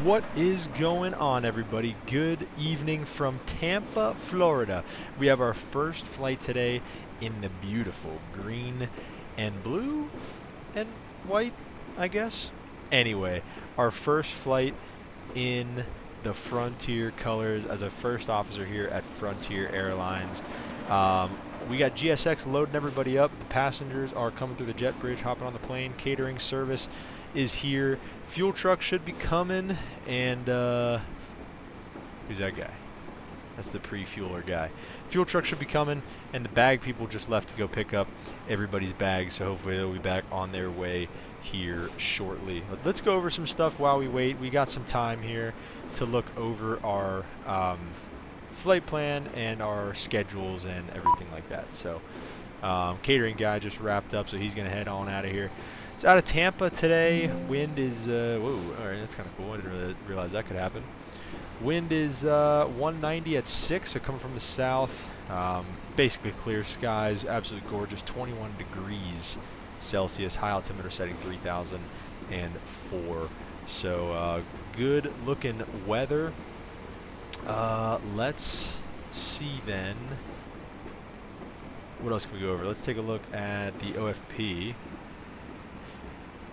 What is going on, everybody? Good evening from Tampa, Florida. We have our first flight today in the beautiful green and blue and white, I guess. Anyway, our first flight in the Frontier colors as a first officer here at Frontier Airlines. We got GSX loading everybody up. The passengers are coming through the jet bridge, hopping on the plane. Catering service is here. Fuel truck should be coming, and who's that guy? That's the pre-fueler guy. Fuel truck should be coming, and the bag people just left to go pick up everybody's bags, so hopefully they'll be back on their way here shortly. But let's go over some stuff while we wait. We got some time here to look over our flight plan and our schedules and everything like that. So catering guy just wrapped up, so he's going to head on out of here. It's out of Tampa today. Wind is, whoa, all right, that's kind of cool. I didn't really realize that could happen. Wind is 190 at 6, so coming from the south. Basically clear skies, absolutely gorgeous, 21 degrees Celsius, high altimeter setting 3004. So good looking weather. Let's see then. What else can we go over? Let's take a look at the OFP.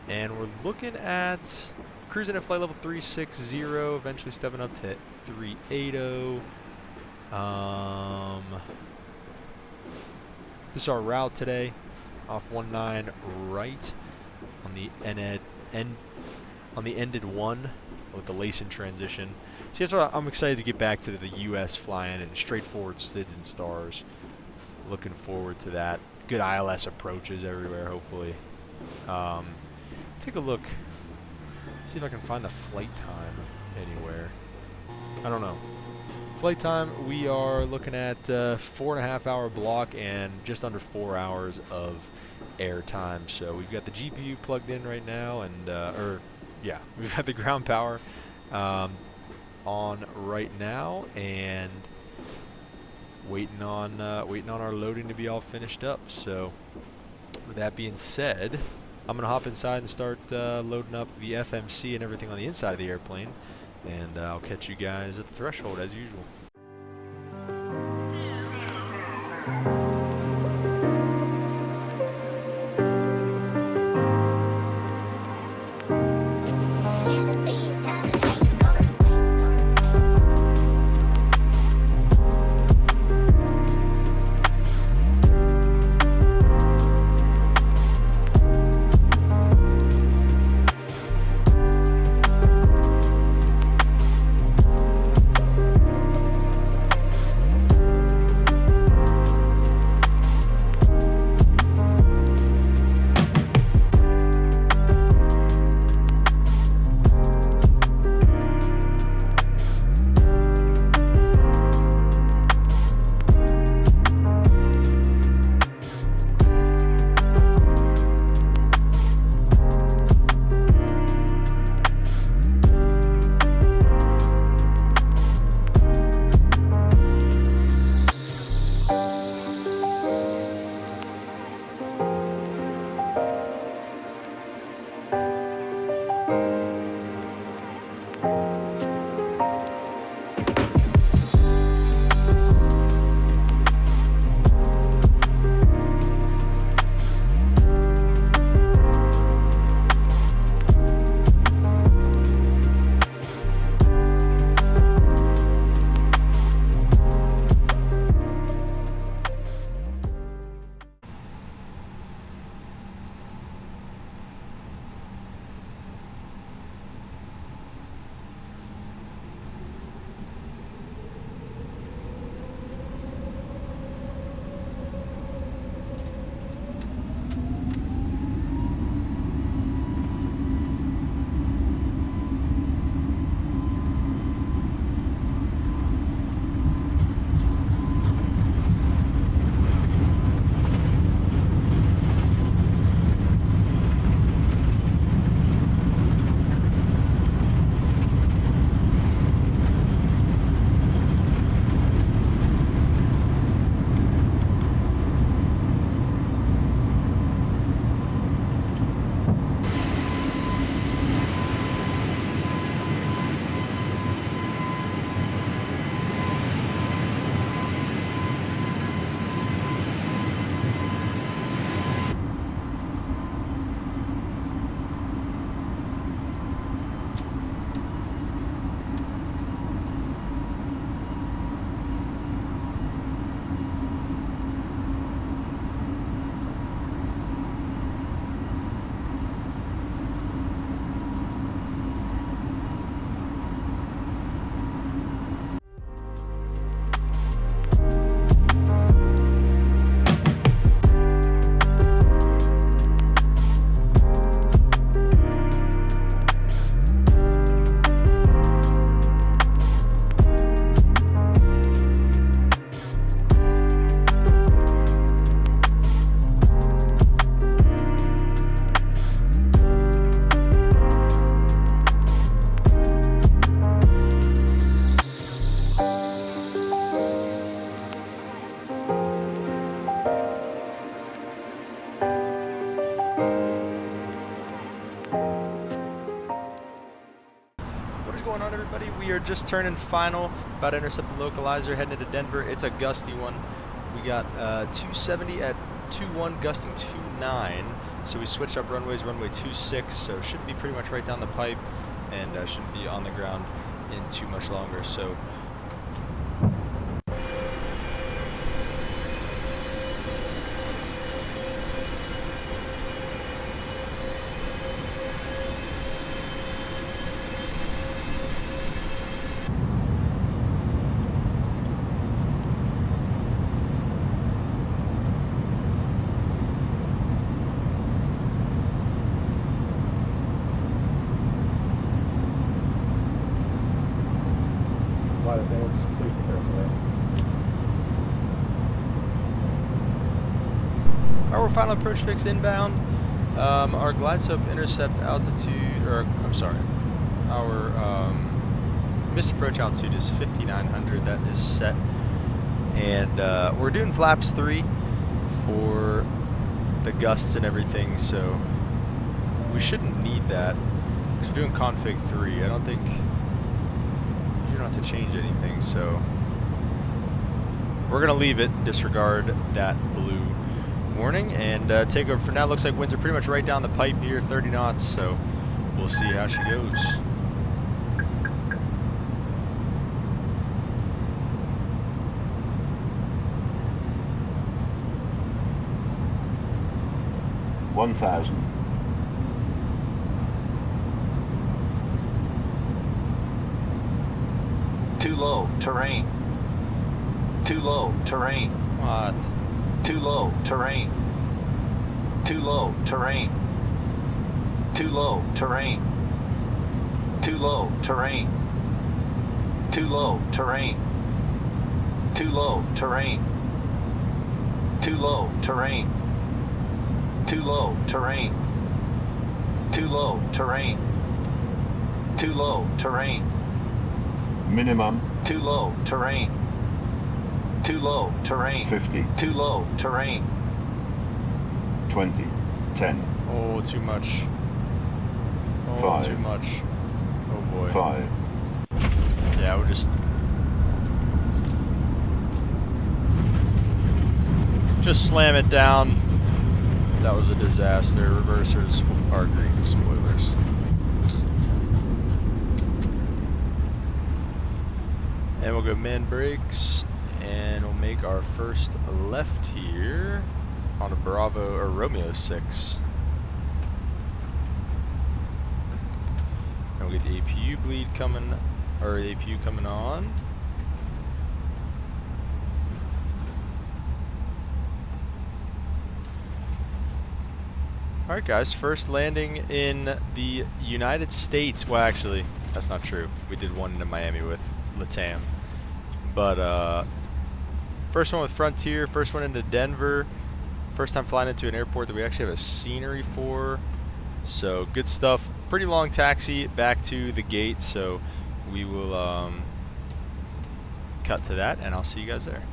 And we're looking at cruising at flight level 360, eventually stepping up to 380. This is our route today, off 19 right on the ended one with the Lacing transition. See, that's why I'm excited to get back to the U.S. flying and straightforward SIDS and stars. Looking forward to that. Good ILS approaches everywhere, hopefully. Take a look. See if I can find the flight time anywhere. I don't know. Flight time, we are looking at 4.5 hour block and just under 4 hours of air time. So we've got the GPU plugged in right now, and we've got the ground power on right now, and waiting on our loading to be all finished up. So with that being said, I'm going to hop inside and start loading up the FMC and everything on the inside of the airplane, and I'll catch you guys at the threshold as usual. going on, everybody? We are just turning final, about to intercept the localizer, heading into Denver. It's a gusty one. We got 270 at 2.1, gusting 2.9. So we switched up runways, runway 26, so it should be pretty much right down the pipe, and shouldn't be on the ground in too much longer. So flight attendants, please be careful there. our final approach fix inbound. Our glide slope intercept altitude, or I'm sorry, our missed approach altitude is 5,900. That is set, and we're doing flaps 3 for the gusts and everything, so we shouldn't need that. Because we're doing config 3. I don't think you don't have to change anything, so we're gonna leave it, disregard that blue warning, and take over for now. Looks like winds are pretty much right down the pipe here, 30 knots, so we'll see how she goes. Too low, terrain. Too low, terrain. What? Too low, terrain. Too low, terrain. Too low, terrain. Too low, terrain. Too low, terrain. Too low, terrain. Too low, terrain. Too low, terrain. Too low, terrain. Too low, terrain. Minimum Too low, terrain. Too low, terrain. 50, Too low, terrain. 20, 10, Oh, too much. Oh, 5. too much. Oh boy. 5, Yeah, we're just slam it down. That was a disaster. Reversers are green, spoilers. And we'll go man brakes, and we'll make our first left here on a Bravo or Romeo 6. And we'll get the APU bleed coming, or the APU coming on. Alright guys, first landing in the United States. Well, actually, that's not true. We did one into Miami with LATAM. But first one with Frontier, first one into Denver. First time flying into an airport that we actually have a scenery for. So good stuff. Pretty long taxi back to the gate, so we will cut to that, and I'll see you guys there.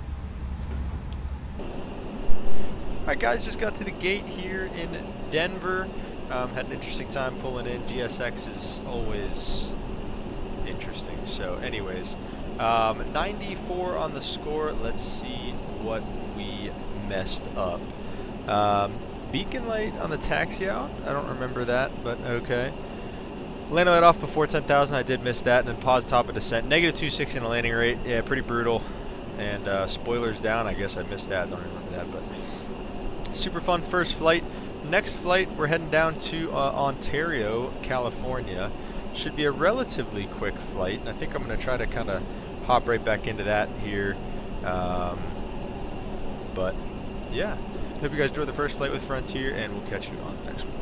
Alright guys, just got to the gate here in Denver. Had an interesting time pulling in. GSX is always interesting. So anyways, 94 on the score. Let's see what we messed up. Beacon light on the taxi out. I don't remember that, but okay. Landing light off before 10,000. I did miss that. And then pause top of descent. Negative 260 in the landing rate. Yeah, pretty brutal. And spoilers down. I guess I missed that. Don't remember that, but super fun first flight. Next flight, we're heading down to Ontario, California. Should be a relatively quick flight, and I think I'm going to try to kind of hop right back into that here. But yeah, hope you guys enjoyed the first flight with Frontier, and we'll catch you on the next one.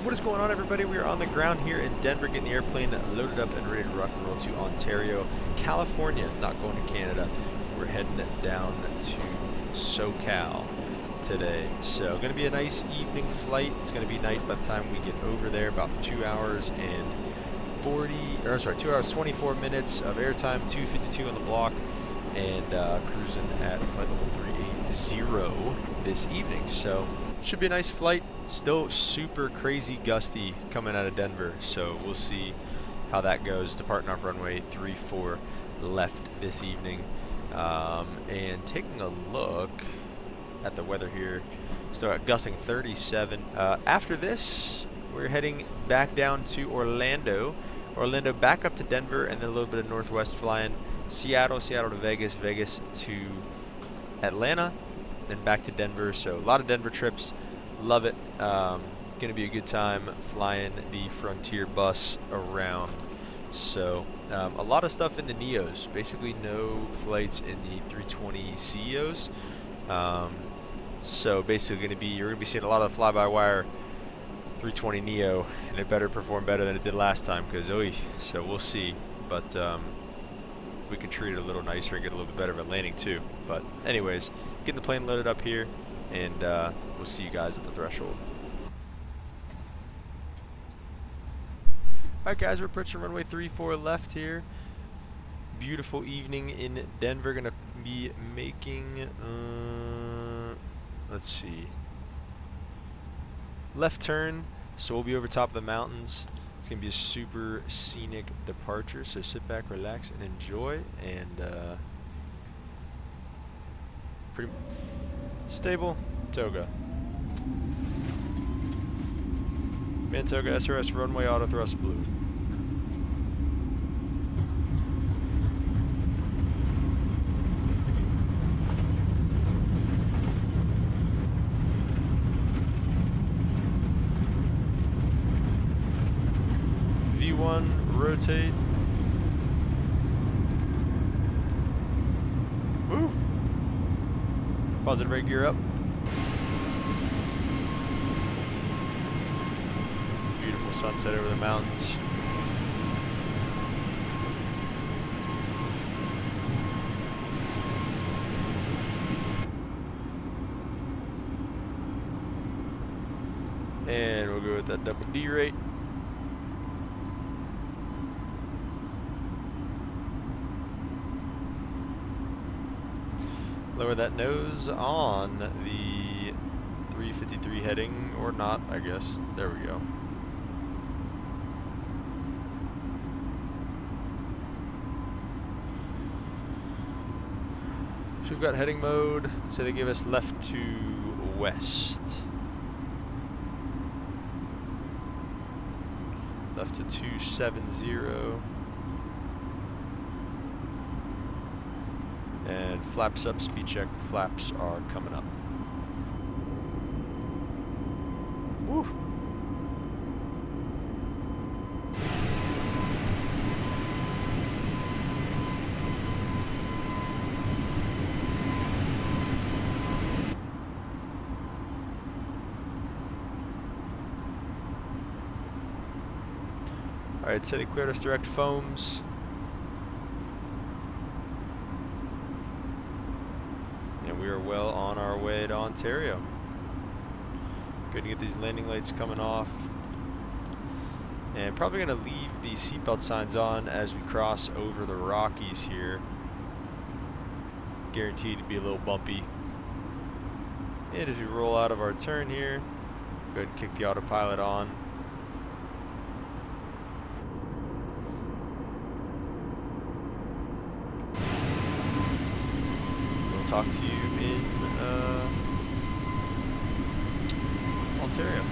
What is going on, everybody? We are on the ground here in Denver, getting the airplane loaded up and ready to rock and roll to Ontario, California. Not going to Canada. We're heading down to SoCal today. So going to be a nice evening flight. It's going to be night by the time we get over there. About 2 hours and 2 hours 24 minutes of airtime. 2:52 on the block, and cruising at flight level 380 this evening. So should be a nice flight. Still super crazy gusty coming out of Denver, so we'll see how that goes. Departing off runway 34 left this evening. And taking a look at the weather here, so gusting 37. After this, we're heading back down to Orlando back up to Denver, and then a little bit of northwest flying. Seattle to Vegas, Vegas to Atlanta, then back to Denver. So a lot of Denver trips. Love it. Gonna be a good time flying the Frontier bus around. So a lot of stuff in the Neos. Basically no flights in the 320 CEOs. So basically you're gonna be seeing a lot of fly-by-wire 320 Neo, and it better perform better than it did last time, because so we'll see. But we can treat it a little nicer and get a little bit better of a landing too. But anyways, getting the plane loaded up here, and we'll see you guys at the threshold. Alright guys, we're approaching runway 34 left here. Beautiful evening in Denver. Gonna be making let's see, left turn, so we'll be over top of the mountains. It's gonna be a super scenic departure, so sit back, relax, and enjoy. And pretty stable. Toga. Mantoga SRS runway auto thrust blue. V1 rotate. Woo! Positive rate gear up. Beautiful sunset over the mountains. And we'll go with that double D rate. Lower that nose on the 353 heading, or not, I guess. There we go. So we've got heading mode, so they give us left to west. Left to 270. And flaps up, speed check, flaps are coming up. Woo! Alright, so they cleared us direct foams. And we are well on our way to Ontario. Good to get these landing lights coming off. And probably going to leave the seatbelt signs on as we cross over the Rockies here. Guaranteed to be a little bumpy. And as we roll out of our turn here, go ahead and kick the autopilot on. Talk to you in Ontario.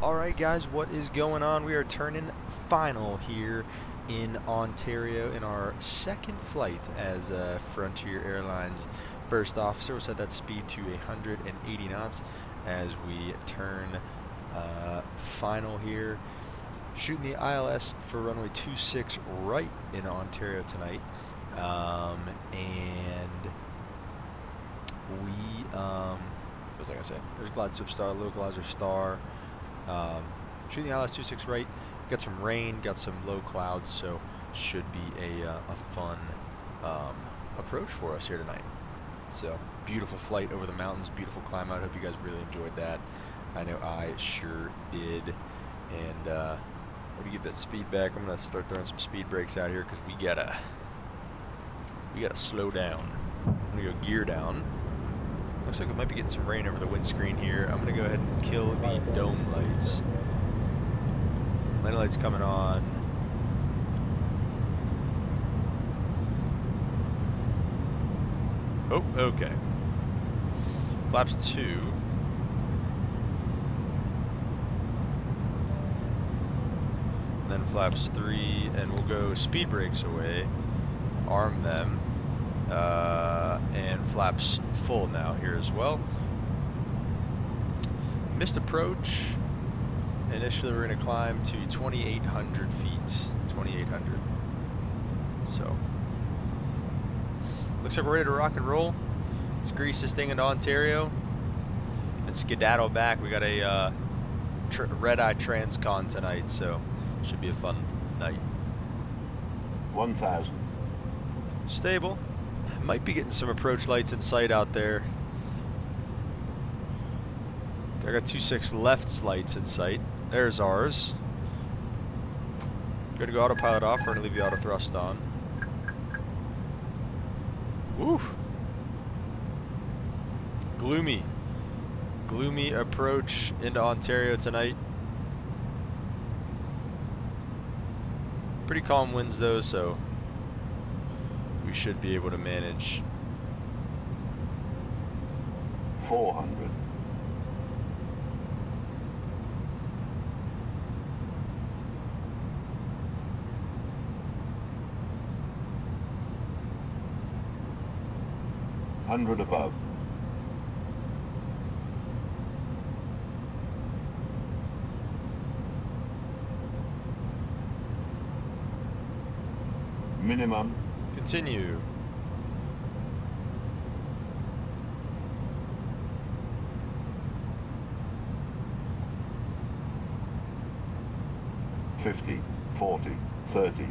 Alright guys, what is going on? We are turning final here in Ontario in our second flight as Frontier Airlines First Officer. We'll set that speed to 180 knots as we turn final here. Shooting the ILS for runway 26 right in Ontario tonight. And we, what was I gonna say? There's glide slip star, localizer star. Shooting the ILS 26 right. Got some rain, got some low clouds, so should be a fun approach for us here tonight. So beautiful flight over the mountains, beautiful climb out. Hope you guys really enjoyed that. I know I sure did. And when you get that speed back, I'm gonna start throwing some speed brakes out here because we gotta slow down. I'm gonna go gear down. Looks like we might be getting some rain over the windscreen here. I'm gonna go ahead and kill the dome lights. Landing lights coming on. Oh, okay. Flaps 2. And then flaps 3, and we'll go speed brakes away. Arm them. And flaps full now here as well. Missed approach. Initially we're going to climb to 2,800 feet. 2,800. So looks like we're ready to rock and roll. Let's grease this thing into Ontario and skedaddle back. We got a red-eye transcon tonight, so should be a fun night. 1,000. Stable. Might be getting some approach lights in sight out there. I got 26 left lights in sight. There's ours. Good to go autopilot off. We're going to leave the auto thrust on. Woo! Gloomy. Gloomy approach into Ontario tonight. Pretty calm winds though, so we should be able to manage. 400. Hundred above. Minimum. Continue. $50, $40, $30,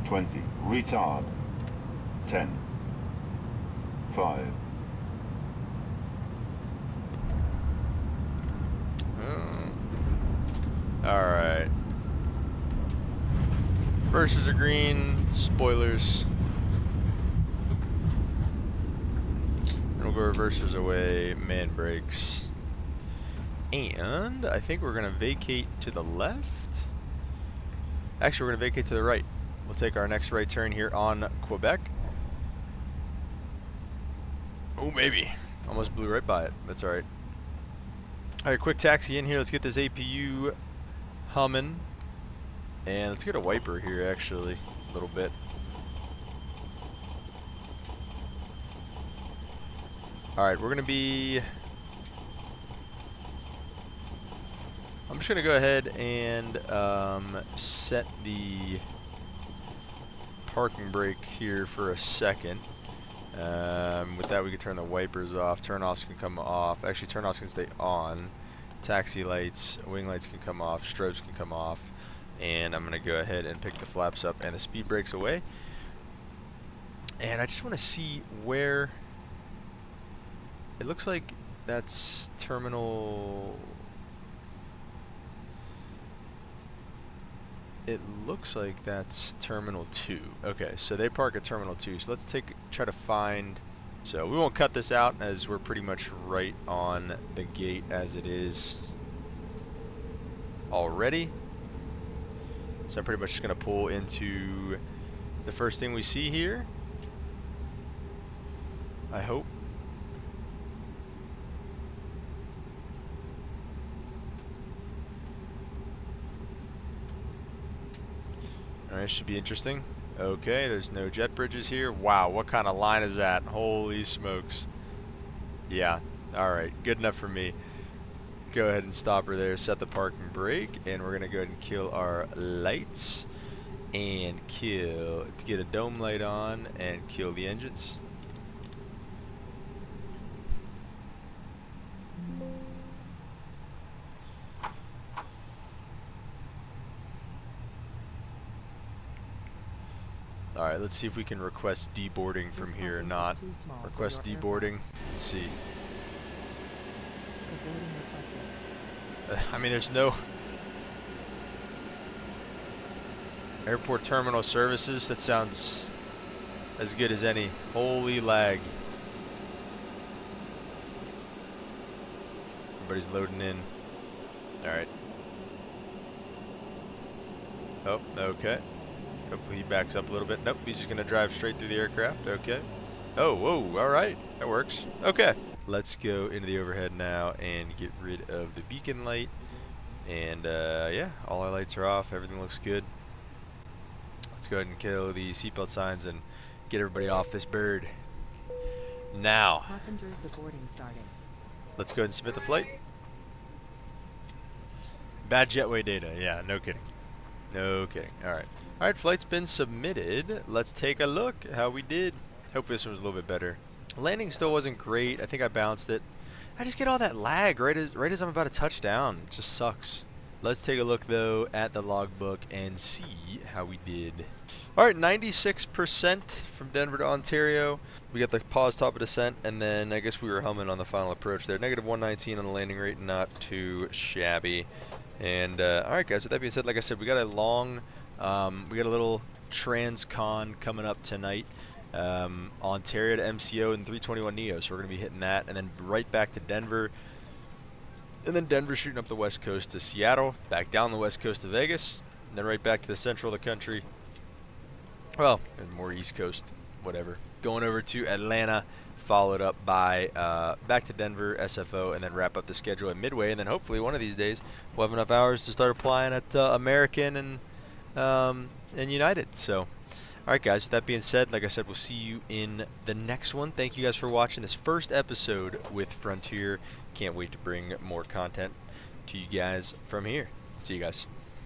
$20. Retard. 10. 5. Alright. Reversers are green. Spoilers. And we'll go reversers away. Man brakes. And I think we're going to vacate to the left. Actually, we're going to vacate to the right. We'll take our next right turn here on Quebec. Oh, maybe. Almost blew right by it. That's alright. Alright, quick taxi in here. Let's get this APU humming. And let's get a wiper here, actually, a little bit. Alright, we're going to be... I'm just going to go ahead and set the parking brake here for a second. With that, we can turn the wipers off. Turn-offs can come off. Actually, turn-offs can stay on. Taxi lights, wing lights can come off. Strobes can come off. And I'm going to go ahead and pick the flaps up and the speed brakes away. And I just want to see where... It looks like that's terminal... It looks like that's Terminal 2. Okay, so they park at Terminal 2. So let's try to find... So we won't cut this out as we're pretty much right on the gate as it is already. So I'm pretty much just going to pull into the first thing we see here. I hope. Alright, should be interesting. Okay, there's no jet bridges here. Wow, what kind of line is that? Holy smokes. Yeah, alright, good enough for me. Go ahead and stop her there, set the parking brake, and we're gonna go ahead and kill our lights and get a dome light on and kill the engines. Alright, let's see if we can request deboarding from here or not. Request deboarding. Let's see. I mean, there's no airport terminal services. That sounds as good as any. Holy lag. Everybody's loading in. Alright. Oh, okay. Hopefully he backs up a little bit. Nope, he's just going to drive straight through the aircraft. Okay. Oh, whoa, alright. That works. Okay. Let's go into the overhead now and get rid of the beacon light. And, yeah, all our lights are off. Everything looks good. Let's go ahead and kill the seatbelt signs and get everybody off this bird. Now. Passengers, the boarding starting. Let's go ahead and submit the flight. Bad jetway data. Yeah, no kidding. No kidding. Alright. Alright, flight's been submitted. Let's take a look at how we did. Hope this one was a little bit better. Landing still wasn't great. I think I bounced it. I just get all that lag right as I'm about to touch down. It just sucks. Let's take a look though at the logbook and see how we did. Alright, 96% from Denver to Ontario. We got the pause, top of descent, and then I guess we were humming on the final approach there. Negative 119 on the landing rate, not too shabby. And alright guys, with that being said, like I said, we got a long, we got a little transcon coming up tonight. Ontario to MCO and 321neo, so we're going to be hitting that, and then right back to Denver, and then Denver shooting up the west coast to Seattle, back down the west coast to Vegas, and then right back to the central of the country, well, and more east coast, whatever, going over to Atlanta, followed up by back to Denver, SFO, and then wrap up the schedule at Midway, and then hopefully one of these days we'll have enough hours to start applying at American and United. So alright guys, with that being said, like I said, we'll see you in the next one. Thank you guys for watching this first episode with Frontier. Can't wait to bring more content to you guys from here. See you guys.